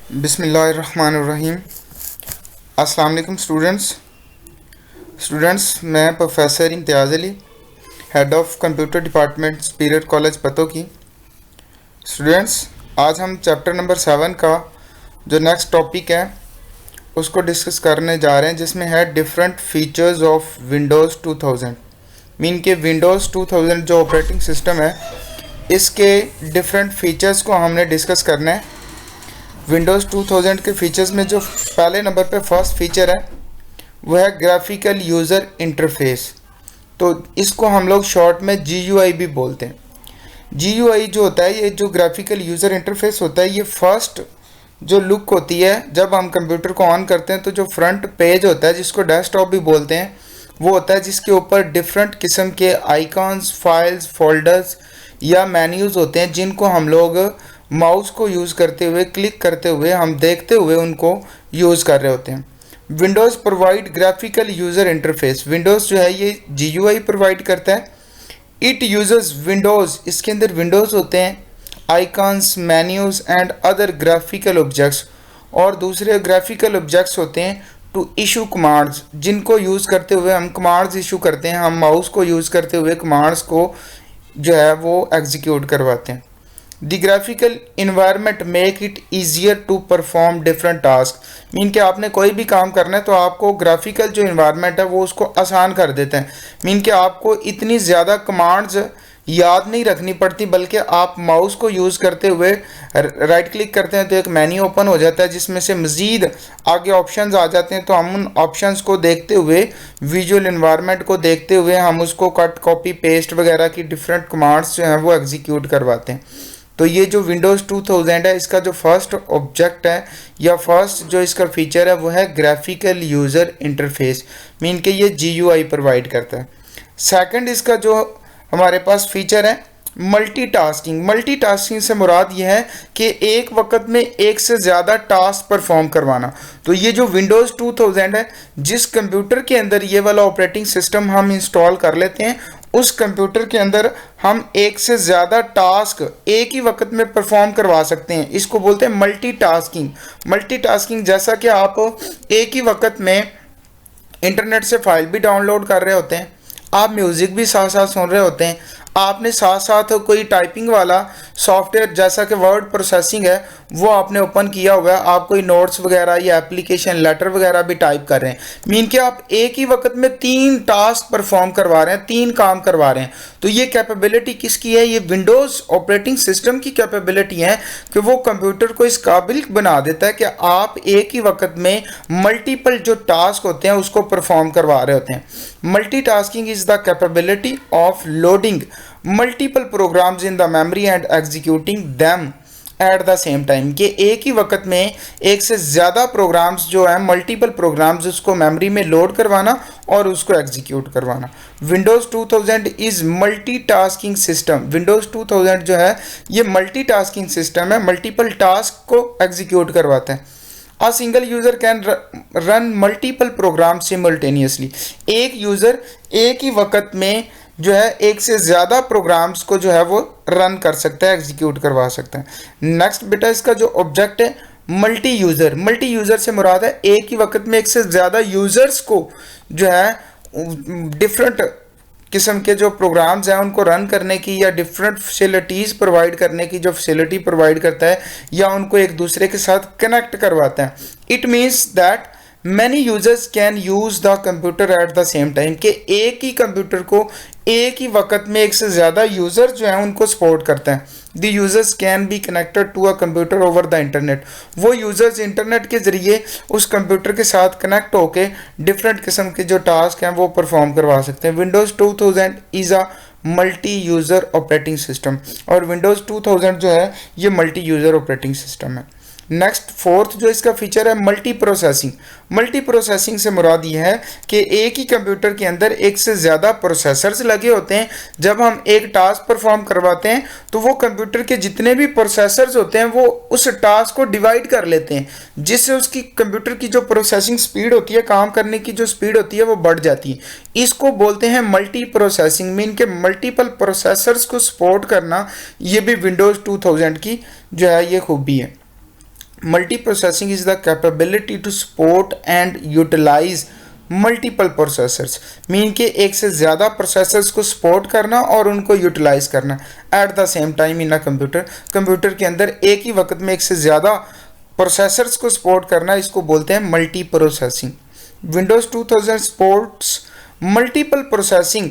बिस्मिल्लाहिर्रहमानिर्रहीम। अस्सलाम वालेकुम स्टूडेंट्स, मैं professor Imtiaz Ali, head of computer department superior college Pattoki. Students, आज हम चैप्टर नंबर 7 का जो नेक्स्ट टॉपिक है उसको डिस्कस करने जा रहे हैं, जिसमें है different features of Windows 2000। Mean के विंडोज़ 2000 जो ऑपरेटिंग सिस्टम है इसके डिफरेंट फीचर्स को हमने डिस्कस करना है। विंडोज़ 2000 के फीचर्स में जो पहले नंबर पे फर्स्ट फीचर है वह है ग्राफिकल यूज़र इंटरफेस। तो इसको हम लोग शॉर्ट में GUI भी बोलते हैं। GUI जो होता है, ये जो ग्राफिकल यूज़र इंटरफेस होता है, ये फर्स्ट जो लुक होती है जब हम कंप्यूटर को ऑन करते हैं, तो जो फ्रंट पेज होता है जिसको डेस्कटॉप भी बोलते हैं, वो होता है जिसके ऊपर डिफरेंट किस्म के आइकॉन्स, फाइल्स, फोल्डर्स या मेन्यूज़ होते हैं, जिनको हम लोग माउस को यूज़ करते हुए, क्लिक करते हुए, हम देखते हुए उनको यूज़ कर रहे होते हैं। Windows provide graphical user interface. Windows जो है ये GUI प्रोवाइड करता है। इट यूज़र्स विंडोज़, इसके अंदर विंडोज़ होते हैं, icons, menus and other graphical objects, और दूसरे ग्राफिकल ऑब्जेक्ट्स होते हैं टू इशू कमांड्स, जिनको यूज़ करते हुए हम कमांड्स इशू करते हैं। हम माउस को यूज़ करते हुए कमांड्स को जो है वो एग्जीक्यूट करवाते हैं। The graphical environment make it easier to perform different task. Mean कि आपने कोई भी काम करना है तो आपको ग्राफिकल जो इन्वायरमेंट है वो उसको आसान कर देते हैं। मीन कि आपको इतनी ज़्यादा कमांड्स याद नहीं रखनी पड़ती, बल्कि आप माउस को यूज़ करते हुए राइट क्लिक करते हैं तो एक मेन्यू ओपन हो जाता है, जिसमें से मज़ीद आगे ऑप्शंस आ जाते हैं। तो हम उन ऑप्शंस को देखते हुए, विजुअल इन्वायरमेंट को देखते हुए, हम उसको कट, कॉपी, पेस्ट वगैरह की डिफरेंट कमांड्स जो हैं वो एग्जीक्यूट करवाते हैं। तो ये जो विंडोज़ 2000 है, इसका जो फर्स्ट ऑब्जेक्ट है या फर्स्ट जो इसका फीचर है वो है ग्राफिकल यूज़र इंटरफेस। मीन के ये GUI प्रोवाइड करता है। सेकंड इसका जो हमारे पास फीचर है मल्टीटास्किंग। मल्टीटास्किंग से मुराद ये है कि एक वक्त में एक से ज़्यादा टास्क परफॉर्म करवाना। तो ये जो विंडोज़ 2000 है, जिस कंप्यूटर के अंदर ये वाला ऑपरेटिंग सिस्टम हम इंस्टॉल कर लेते हैं, उस कंप्यूटर के अंदर हम एक से ज़्यादा टास्क एक ही वक्त में परफॉर्म करवा सकते हैं। इसको बोलते हैं मल्टीटास्किंग। मल्टीटास्किंग जैसा कि आप एक ही वक्त में इंटरनेट से फाइल भी डाउनलोड कर रहे होते हैं, आप म्यूज़िक भी साथ साथ सुन रहे होते हैं, आपने साथ साथ कोई टाइपिंग वाला सॉफ्टवेयर जैसा कि वर्ड प्रोसेसिंग है वो आपने ओपन किया हुआ है, आप कोई नोट्स वगैरह या एप्लीकेशन लेटर वगैरह भी टाइप कर रहे हैं। मीन कि आप एक ही वक्त में 3 टास्क परफॉर्म करवा रहे हैं, 3 काम करवा रहे हैं। तो ये कैपेबिलिटी किसकी है? ये विंडोज़ ऑपरेटिंग सिस्टम की कैपेबिलिटी है कि वो कंप्यूटर को इस काबिल बना देता है कि आप एक ही वक्त में मल्टीपल जो टास्क होते हैं उसको परफॉर्म करवा रहे होते हैं। Multitasking is the capability of loading multiple programs in the memory and executing them at the same time. कि एक ही वक्त में एक से ज़्यादा प्रोग्राम्स जो है, मल्टीपल प्रोग्राम्स, उसको मेमोरी में लोड करवाना और उसको एग्जीक्यूट करवाना। Windows 2000 is multitasking system. Windows 2000 जो है ये मल्टीटास्किंग सिस्टम है, मल्टीपल टास्क को एग्जीक्यूट करवाता है। A single user can run multiple programs simultaneously। एक यूज़र एक ही वक्त में जो है एक से ज़्यादा प्रोग्राम्स को जो है वो रन कर सकता है, एग्जीक्यूट करवा सकता है। नेक्स्ट बेटा इसका जो ऑब्जेक्ट है मल्टी यूज़र। मल्टी यूज़र से मुराद है एक ही वक्त में एक से ज़्यादा यूज़र्स को जो है डिफरेंट किस्म के जो प्रोग्राम्स हैं उनको रन करने की या डिफरेंट फैसिलिटीज़ प्रोवाइड करने की जो फैसिलिटी प्रोवाइड करता है या उनको एक दूसरे के साथ कनेक्ट करवाता है। It means that many users can use the computer eight the same time. कि एक ही कंप्यूटर को एक ही वक्त में एक से ज़्यादा यूज़र जो हैं उनको सपोर्ट करता है। The users can be connected to a computer over the internet. वो यूज़र्स इंटरनेट के ज़रिए उस कंप्यूटर के साथ कनेक्ट होकर डिफरेंट किस्म के जो टास्क हैं वो परफॉर्म करवा सकते हैं। Windows 2000 is a multi user operating system, और विंडोज़ 2000 जो है ये मल्टी यूज़र ऑपरेटिंग सिस्टम है। नेक्स्ट फोर्थ जो इसका फीचर है मल्टी प्रोसेसिंग। मल्टी प्रोसेसिंग से मुराद ये है कि एक ही कंप्यूटर के अंदर एक से ज़्यादा प्रोसेसर्स लगे होते हैं। जब हम एक टास्क परफॉर्म करवाते हैं तो वो कंप्यूटर के जितने भी प्रोसेसर्स होते हैं वो उस टास्क को डिवाइड कर लेते हैं, जिससे उसकी कंप्यूटर की जो प्रोसेसिंग स्पीड होती है, काम करने की जो स्पीड होती है वो बढ़ जाती है। इसको बोलते हैं मल्टी प्रोसेसिंग। मीन के मल्टीपल प्रोसेसर्स को सपोर्ट करना, ये भी विंडोज़ 2000 की जो है ये खूबी है। Multiprocessing is the capability to support and utilise multiple processors, mean के एक से ज़्यादा प्रोसेसर्स को सपोर्ट करना और उनको यूटिलाइज करना eight the same time in a computer. Computer के अंदर एक ही वक्त में एक से ज़्यादा प्रोसेसर्स को सपोर्ट करना, इसको बोलते हैं multi processing. Windows 2000 supports multiple processing,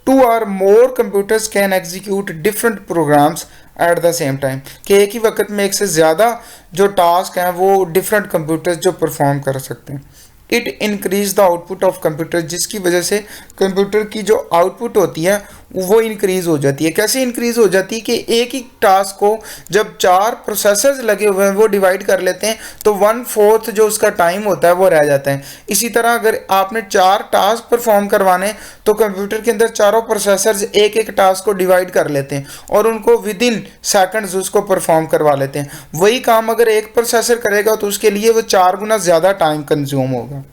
2 or more computers can execute different programs at the same time, कि एक ही वक्त में एक से ज़्यादा जो टास्क हैं वो डिफरेंट कंप्यूटर्स जो परफॉर्म कर सकते हैं। It increase the output of computer, जिसकी वजह से कंप्यूटर की जो आउटपुट होती है वो इंक्रीज हो जाती है। कैसे इंक्रीज हो जाती है कि एक ही टास्क को जब 4 प्रोसेसर्स लगे हुए हैं वो डिवाइड कर लेते हैं तो 1/4 जो उसका टाइम होता है वो रह जाता है। इसी तरह अगर आपने 4 टास्क परफॉर्म करवाने तो कंप्यूटर के अंदर चारों प्रोसेसर्स एक एक टास्क को डिवाइड कर लेते हैं और उनको विद इन सेकंड्स उसको परफॉर्म करवा लेते हैं। वही काम अगर एक प्रोसेसर करेगा तो उसके लिए वो 4 गुना ज़्यादा टाइम कंज्यूम होगा।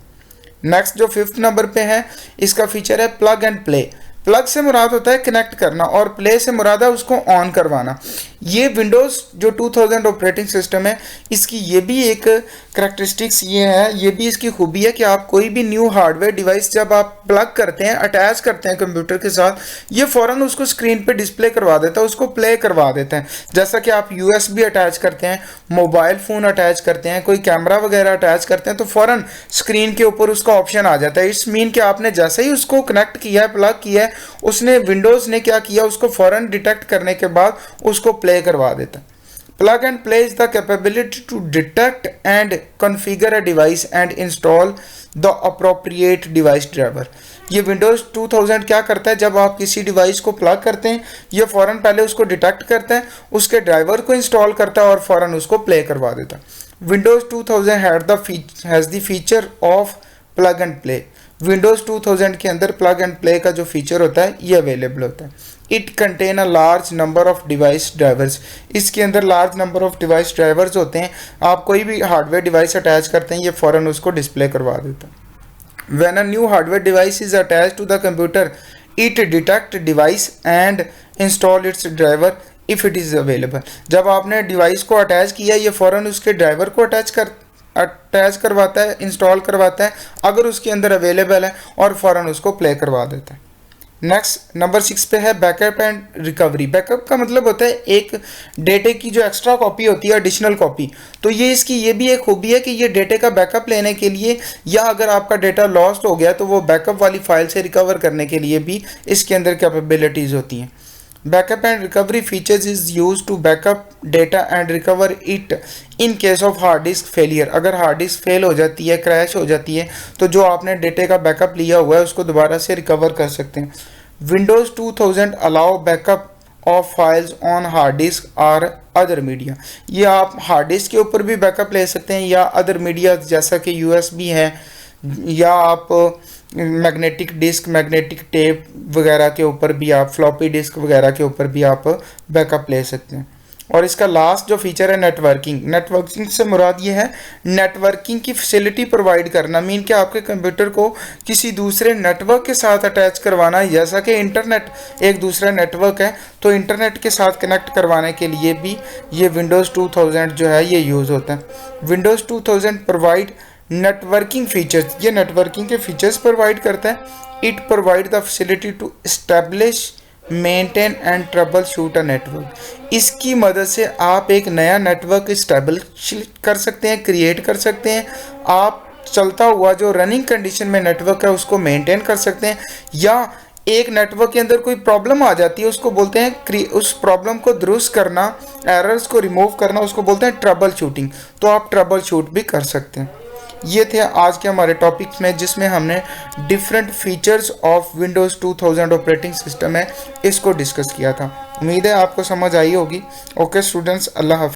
नेक्स्ट जो 5th नंबर पे है, इसका फीचर है प्लग एंड प्ले। प्लग से मुराद होता है कनेक्ट करना और प्ले से मुराद है उसको ऑन करवाना। ये विंडोज़ जो 2000 ऑपरेटिंग सिस्टम है इसकी ये भी एक करैक्टरिस्टिक्स ये है, ये भी इसकी खूबी है कि आप कोई भी न्यू हार्डवेयर डिवाइस जब आप प्लग करते हैं, अटैच करते हैं कंप्यूटर के साथ, ये फ़ौरन उसको स्क्रीन पे डिस्प्ले करवा देता है, उसको प्ले करवा देता है। जैसा कि आप USB अटैच करते हैं, मोबाइल फ़ोन अटैच करते हैं, कोई कैमरा वगैरह अटैच करते हैं तो फ़ौरन स्क्रीन के ऊपर उसका ऑप्शन आ जाता है। इट्स मीन कि आपने जैसे ही उसको कनेक्ट किया है, प्लग किया है, उसने विंडोज़ ने क्या किया, उसको फ़ौरन डिटेक्ट करने के बाद उसको प्ले करवा देता है। Plug and play is the capability to detect and configure a device and install the appropriate device driver. ये विंडोज़ 2000 क्या करता है, जब आप किसी डिवाइस को प्लग करते हैं ये फ़ौरन पहले उसको डिटेक्ट करता है, उसके ड्राइवर को इंस्टॉल करता है और फ़ौरन उसको प्ले करवा देता है। Windows 2000 has the feature of plug and play. Windows 2000 के अंदर प्लग एंड प्ले का जो फीचर होता है ये अवेलेबल होता है। It contain a large number of device drivers. इसके अंदर large number of device drivers होते हैं। आप कोई भी हार्डवेयर डिवाइस अटैच करते हैं ये फ़ौरन उसको डिस्प्ले करवा देता है। When a new hardware device is attached to the computer, it detect device and install its driver if it is available। जब आपने डिवाइस को अटैच किया ये फ़ौरन उसके ड्राइवर को अटैच करवाता है, इंस्टॉल करवाता है अगर उसके अंदर अवेलेबल है और फ़ौरन उसको प्ले करवा देता है। नेक्स्ट नंबर 6 पे है बैकअप एंड रिकवरी। बैकअप का मतलब होता है एक डेटे की जो एक्स्ट्रा कॉपी होती है, एडिशनल कॉपी। तो ये इसकी ये भी एक खूबी है कि ये डेटे का बैकअप लेने के लिए या अगर आपका डेटा लॉस्ट हो गया तो वो बैकअप वाली फाइल से रिकवर करने के लिए भी इसके अंदर कैपेबिलिटीज़ होती हैं। Backup and recovery features is use to backup data and recover it in case of hard disk failure. अगर हार्ड डिस्क फेल हो जाती है, क्रैश हो जाती है, तो जो आपने डेटे का बैकअप लिया हुआ है उसको दोबारा से रिकवर कर सकते हैं। Windows 2000 allow backup of files on hard disk और अदर मीडिया। ये आप हार्ड डिस्क के ऊपर भी बैकअप ले सकते हैं या अदर मीडिया जैसा कि USB है या आप मैग्नेटिक डिस्क, मैग्नेटिक टेप वगैरह के ऊपर भी आप, फ्लॉपी डिस्क वगैरह के ऊपर भी आप बैकअप ले सकते हैं। और इसका लास्ट जो फीचर है नेटवर्किंग। नेटवर्किंग से मुराद ये है नेटवर्किंग की फैसिलिटी प्रोवाइड करना, मीन कि आपके कंप्यूटर को किसी दूसरे नेटवर्क के साथ अटैच करवाना। जैसा कि इंटरनेट एक दूसरा नेटवर्क है तो इंटरनेट के साथ कनेक्ट करवाने के लिए भी ये विंडोज़ 2000 जो है ये यूज़ होता है। विंडोज़ 2000 प्रोवाइड नेटवर्किंग फीचर्स, ये नेटवर्किंग के फीचर्स प्रोवाइड करता है। It provide the facility to establish, maintain and troubleshoot a network. इसकी मदद से आप एक नया नेटवर्क इस्टेब्लिश कर सकते हैं, क्रिएट कर सकते हैं। आप चलता हुआ जो रनिंग कंडीशन में नेटवर्क है उसको मेंटेन कर सकते हैं, या एक नेटवर्क के अंदर कोई प्रॉब्लम आ जाती है उसको बोलते हैं, उस प्रॉब्लम को दुरुस्त करना, एरर्स को रिमूव करना, उसको बोलते हैं ट्रबल शूटिंग। तो आप ट्रबल शूट भी कर सकते हैं। ये थे आज के हमारे टॉपिक्स में जिसमें हमने different features of Windows 2000 operating system है इसको डिस्कस किया था। उम्मीद है आपको समझ आई होगी। ओके स्टूडेंट्स, अल्लाह हाफ़िज़।